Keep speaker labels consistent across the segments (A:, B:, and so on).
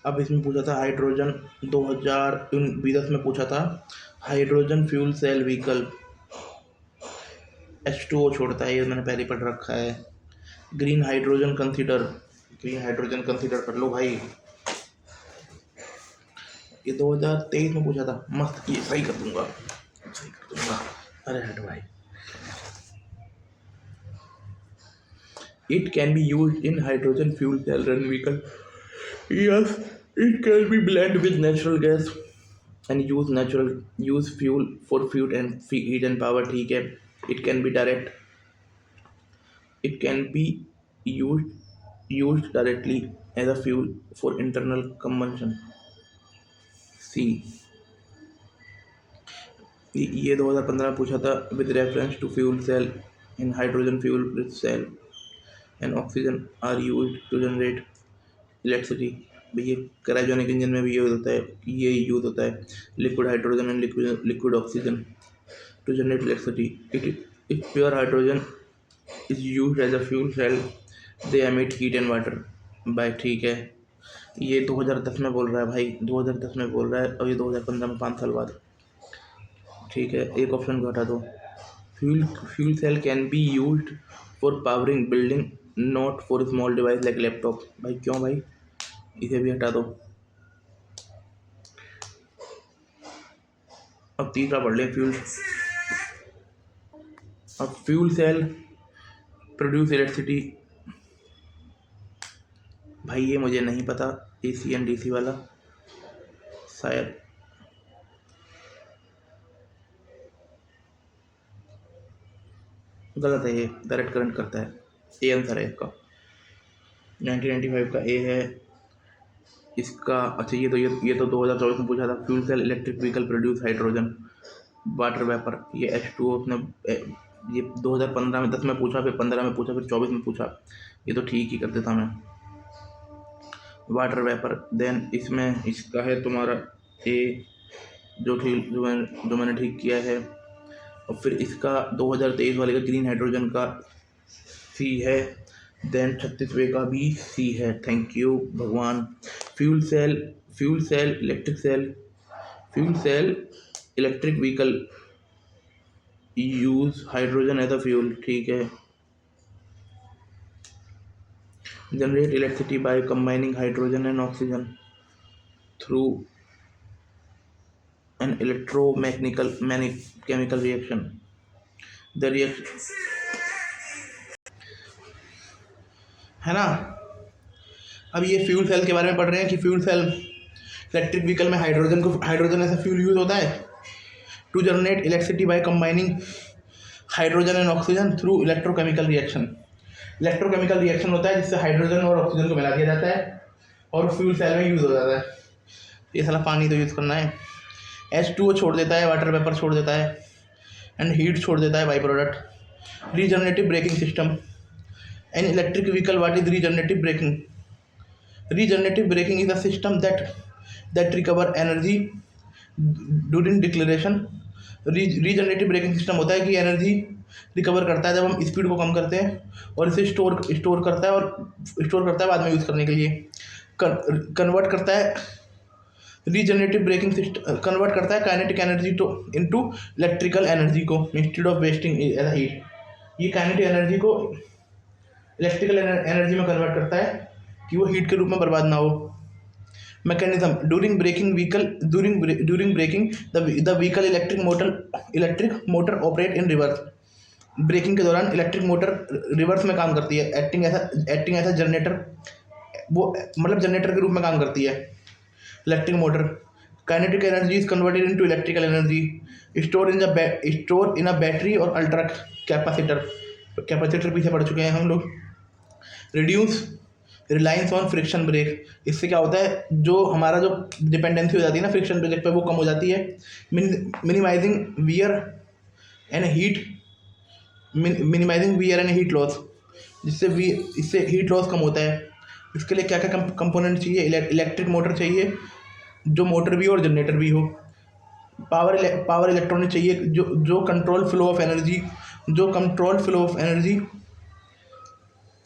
A: अब इसमें पूछा था हाइड्रोजन, 2020 में पूछा था hydrogen fuel cell vehicle, H2O छोड़ता है, ये मैंने पहले पढ़ रखा है। Green hydrogen consider, green hydrogen consider कर लो भाई, ये 2023 में पूछा था। मस्त, ये सही कर दूंगा, सही कर दूंगा। अरे हट भाई। It can be use in hydrogen fuel cell run vehicle, yes it can be blend with natural gas and use fuel for feud and heat and power, ठीक है। It can be direct, it can be used directly as a fuel for internal combustion, C. ये 2015 में पूछा था with reference to fuel cell in hydrogen fuel cell and oxygen are used to generate electricity. भैया cryogenic engine में भी use होता है, ये यूज होता है liquid hydrogen and liquid oxygen to generate electricity. It pure hydrogen is used as a fuel cell, they emit heat and water. भाई ठीक है, ये 2010 में बोल रहा है भाई, 2010 में बोल रहा है, और ये 2015 में 5 साल बाद। ठीक है, एक ऑप्शन को हटा दो। Fuel cell can be used for powering building, not for small device like laptop. भाई क्यों भाई, इसे भी हटा दो। अब तीसरा पढ़ लें, फ्यूल सेल प्रोड्यूस इलेक्ट्रिसिटी। भाई ये मुझे नहीं पता, AC एंड DC वाला शायद, गलत है, ये डायरेक्ट करंट करता है। ए आंसर है इसका, 1995 का ए है इसका। अच्छा ये तो 2024 में पूछा था, fuel cell electric vehicle produce hydrogen water vapour, ये H2O उसने ये 2015 में 10 में पूछा, फिर 15 में पूछा, फिर 24 में पूछा, ये तो ठीक ही कर देता मैं। वाटर वेपर, देन इसमें इसका है तुम्हारा ए, जो मैंने ठीक किया है। और फिर इसका 2023 वाले का ग्रीन हाइड्रोजन का सी है, देन 36वें का भी सी है। थैंक यू भगवान। Fuel cell electric vehicle use hydrogen as a fuel, ठीक है। Generate electricity by combining hydrogen and oxygen through an electromechanical chemical reaction. The reaction है ना। अब ये फ्यूल सेल के बारे में पढ़ रहे हैं कि फ्यूल सेल इलेक्ट्रिक व्हीकल में हाइड्रोजन ऐसा फ्यूल यूज होता है to generate electricity by combining hydrogen and oxygen through electrochemical reaction. Electrochemical reaction होता है जिससे हाइड्रोजन और ऑक्सीजन को मिला दिया जाता है और फ्यूल सेल में यूज़ हो जाता है। ये साला पानी तो यूज़ करना है। H2O छोड़ देता है, वाटर वेपर छोड़ देता है एंड हीट छोड़ देता है by product. Regenerative braking system an electric vehicle, what is regenerative braking? Regenerative braking is a system that recover energy during deceleration। Regenerative braking system होता है कि एनर्जी रिकवर करता है जब हम स्पीड को कम करते हैं और इसे स्टोर करता है बाद में यूज़ करने के लिए। कन्वर्ट करता है, रीजनरेटिव ब्रेकिंग सिस्टम कन्वर्ट करता है kinetic energy into electrical energy को instead of wasting as a heat. ये काइनेटिक एनर्जी को इलेक्ट्रिकल एनर्जी में कन्वर्ट करता है कि वो हीट के रूप में बर्बाद ना हो। Mechanism during braking the vehicle electric motor operate in reverse. Braking के दौरान इलेक्ट्रिक मोटर रिवर्स में काम करती है, एक्टिंग एज अ जनरेटर, वो मतलब जनरेटर के रूप में काम करती है electric motor. Kinetic energy is converted into electrical energy store in a battery और अल्ट्रा कैपेसिटर पीछे पढ़ चुके हैं हम लोग। Reduce reliance on friction brake, इससे क्या होता है जो हमारा जो डिपेंडेंसी हो जाती है ना फ्रिक्शन ब्रेक पे वो कम हो जाती है। Minimising wear and heat loss, इससे हीट लॉस कम होता है। इसके लिए क्या क्या कंपोनेंट चाहिए? इलेक्ट्रिक मोटर चाहिए जो मोटर भी हो और जनरेटर भी हो। पावर इलेक्ट्रॉनिक चाहिए जो control flow of energy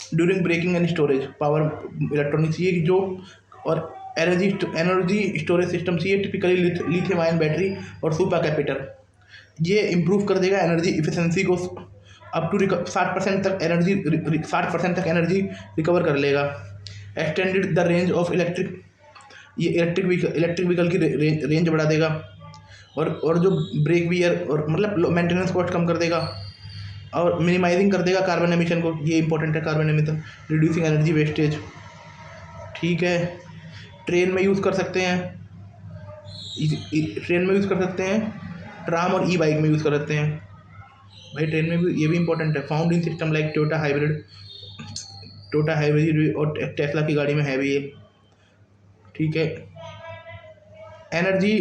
A: during braking and storage. Power electronic चाहिए जो, और एनर्जी स्टोरेज सिस्टम चाहिए, टिपिकली लिथियम आयन बैटरी और सुपर कैपेसिटर। ये इम्प्रूव कर देगा एनर्जी इफिशिएंसी को, अप टू 60% तक एनर्जी 60% तक एनर्जी रिकवर कर लेगा। Extended the range of electric, ये इलेक्ट्रिक व्हीकल की रेंज बढ़ा देगा। और जो ब्रेक वियर और मतलब मेंटेनेंस कॉस्ट कम कर देगा और मिनिमाइजिंग कर देगा कार्बन एमिशन को, ये इंपॉर्टेंट है carbon emission, reducing energy wastage. ठीक है, ट्रेन में यूज़ कर सकते हैं, ट्रेन में यूज़ कर सकते हैं, ट्राम और ई बाइक में यूज़ कर सकते हैं भाई, ट्रेन में भी ये भी इंपॉर्टेंट है। Found in system like Toyota hybrid और टेस्ला की गाड़ी में है भी ये। ठीक है, एनर्जी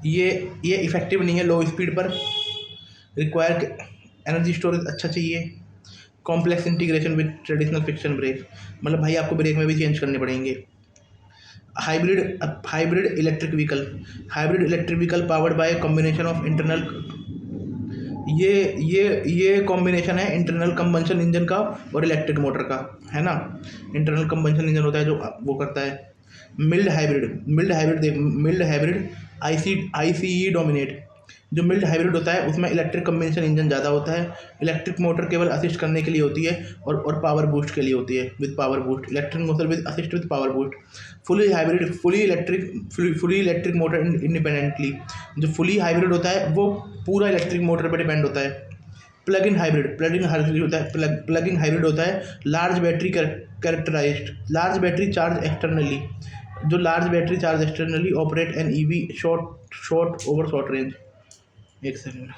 A: ये इफेक्टिव नहीं है लो स्पीड पर, रिक्वायर एनर्जी स्टोरेज अच्छा चाहिए। Complex integration with traditional friction brake, मतलब भाई आपको ब्रेक में भी चेंज करने पड़ेंगे। Hybrid electric vehicle powered by combination of internal, ये कॉम्बिनेशन है इंटरनल कंबंशन इंजन का और इलेक्ट्रिक मोटर का, है ना। इंटरनल कंबंशन इंजन होता है जो वो करता है। Mild hybrid ICE dominate. जो मिल्ड हाइब्रिड होता है उसमें इलेक्ट्रिक कंबेंशन इंजन ज़्यादा होता है, इलेक्ट्रिक मोटर केवल असिस्ट करने के लिए होती है और पावर बूस्ट के लिए होती है, with power boost, electric motor with assist with power boost. Fully electric motor independently, जो फुली हाइब्रिड होता है वो पूरा इलेक्ट्रिक मोटर पर डिपेंड होता है। प्लग इन हाइब्रिड होता है लार्ज बैटरी चार्ज एक्सटर्नली, जो large battery charge externally operate an EV short range. एक second.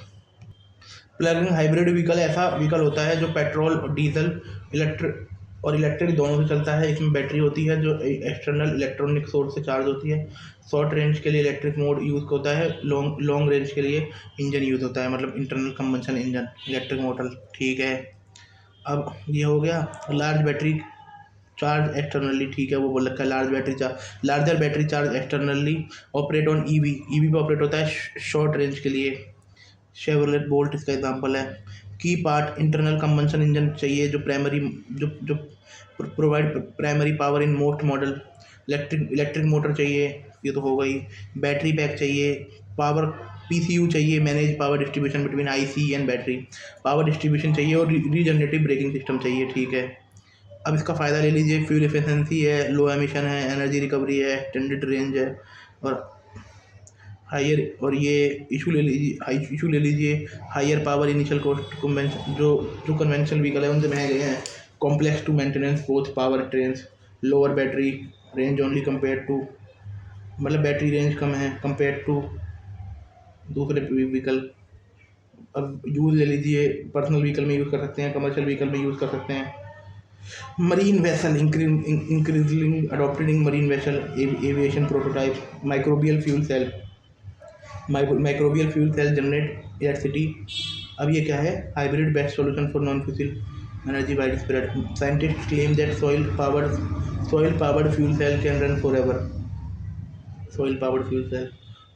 A: Plug in hybrid vehicle ऐसा व्हीकल होता है जो पेट्रोल, डीजल, इलेक्ट्रिक दोनों से चलता है। इसमें बैटरी होती है जो एक्सटर्नल इलेक्ट्रॉनिक सोर्स से चार्ज होती है। शॉर्ट रेंज के लिए इलेक्ट्रिक मोड यूज़ होता है, लॉन्ग रेंज के लिए इंजन यूज़ होता है, मतलब internal combustion engine, electric motor. ठीक है, अब ये हो गया लार्ज बैटरी चार्ज एक्सटर्नली। ठीक है, वो बोल रखा है larger battery charge externally operate on EV पे ऑपरेट होता है शॉर्ट रेंज के लिए। शेवरलेट बोल्ट इसका एग्जांपल है। की पार्ट इंटरनल कंबंशन इंजन चाहिए जो provide primary power in most model. Electric motor चाहिए, ये तो हो गई। बैटरी पैक चाहिए, पावर PCU चाहिए, manage power distribution between IC and battery, power distribution चाहिए और रीजनरेटिव ब्रेकिंग सिस्टम चाहिए। ठीक है, अब इसका फ़ायदा ले लीजिए, फ्यूल एफिशिएंसी है, लो एमिशन है, एनर्जी रिकवरी है, एक्सटेंडेड रेंज है और हायर, और ये इशू ले लीजिए हायर पावर इनिशियल कॉस्ट। जो कन्वेंशनल व्हीकल है उनसे महंगे हैं। Complex to maintenance both power trains, lower battery range only compare to, मतलब बैटरी रेंज कम है कंपेयर टू दूसरे व्हीकल। अब यूज़ ले लीजिए, पर्सनल व्हीकल में यूज़ कर सकते हैं, कमर्शियल व्हीकल में यूज़ कर सकते हैं। Marine vessel increasing adopted in marine vessel aviation prototype. Microbial fuel cell generate electricity. अब ये क्या है, hybrid best solution for non fossil energy wide spread. Scientist claim that soil powered fuel cell can run forever.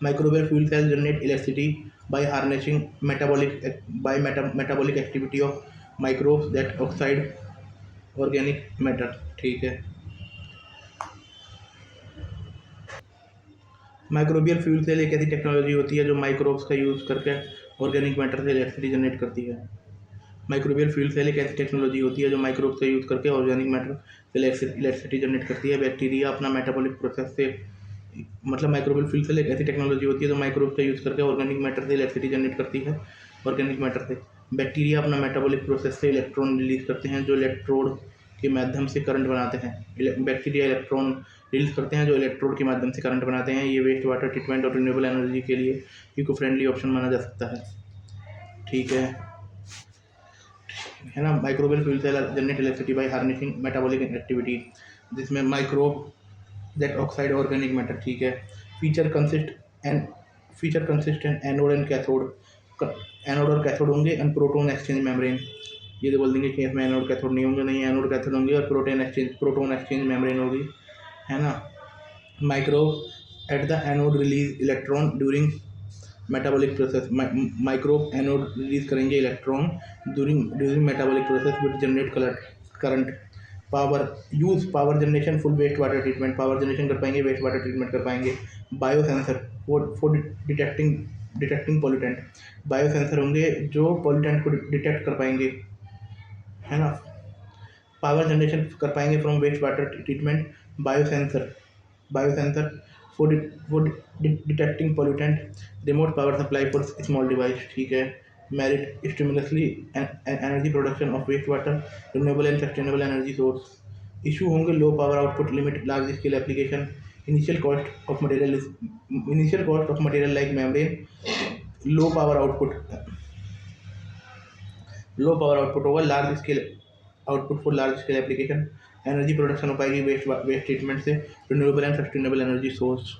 A: Microbial fuel cells generate electricity by harnessing metabolic activity of microbes that oxide organic matter। ठीक है, microbial fuel cell एक ऐसी technology होती है जो microbes का use करके organic matter से इलेक्ट्रिसिटी जनरेट करती है। माइक्रोबियल फ्यूल सेल एक ऐसी टेक्नोलॉजी होती है जो माइक्रोब्स का यूज़ करके ऑर्गेनिक मैटर से इलेक्ट्रिसिटी जनरेट करती है। बैक्टीरिया अपना मेटाबॉलिक प्रोसेस से, मतलब माइक्रोबियल फ्यूल सेल एक ऐसी टेक्नोलॉजी होती है जो माइक्रोब्स का यूज़ करके ऑर्गेनिक मैटर से इलेक्ट्रिसिटी जनरेट करती है। ऑर्गेनिक मैटर से बैक्टीरिया अपना मेटाबॉलिक प्रोसेस से इलेक्ट्रॉन रिलीज करते हैं जो इलेक्ट्रोड के माध्यम से करंट बनाते हैं। बैक्टीरिया इलेक्ट्रॉन रिलीज करते हैं जो इलेक्ट्रोड के माध्यम से करंट बनाते हैं। ये वेस्ट वाटर ट्रीटमेंट और रिन्यूएबल एनर्जी के लिए इको फ्रेंडली ऑप्शन माना जा सकता है। ठीक है ना। Microbial fuel cell generate electricity by harnessing metabolic activity, जिसमें microbe that oxide organic matter. ठीक है, feature consistent anode and cathode. Anode और कैथोड होंगे एंड प्रोटोन एक्सचेंज मेम्ब्रेन। ये तो बोल देंगे कि इसमें एनोड कैथोड नहीं होंगे, नहीं, एनोड कैथोड होंगे और प्रोटोन एक्सचेंज मेम्ब्रेन होगी, है ना। Microbe at the anode release electron during metabolic process. Microbe anode release करेंगे electron during metabolic process which generate current. Power generation, full waste water treatment, power generation कर पाएंगे, waste water treatment कर पाएंगे। Bio sensor for detecting pollutant, bio sensor होंगे जो pollutant को detect कर पाएंगे, है ना। पावर जनरेशन कर पाएंगे from waste water treatment, bio sensor for detecting pollutant, remote power supply for small device, ठीक है। Merit simultaneously energy production of waste water, renewable and sustainable energy source. Issue होंगे low power output limit large scale application, initial cost of material like membrane, low power output होगा, large scale output for large scale application, energy production हो पाएगी waste treatment से, renewable and sustainable energy source.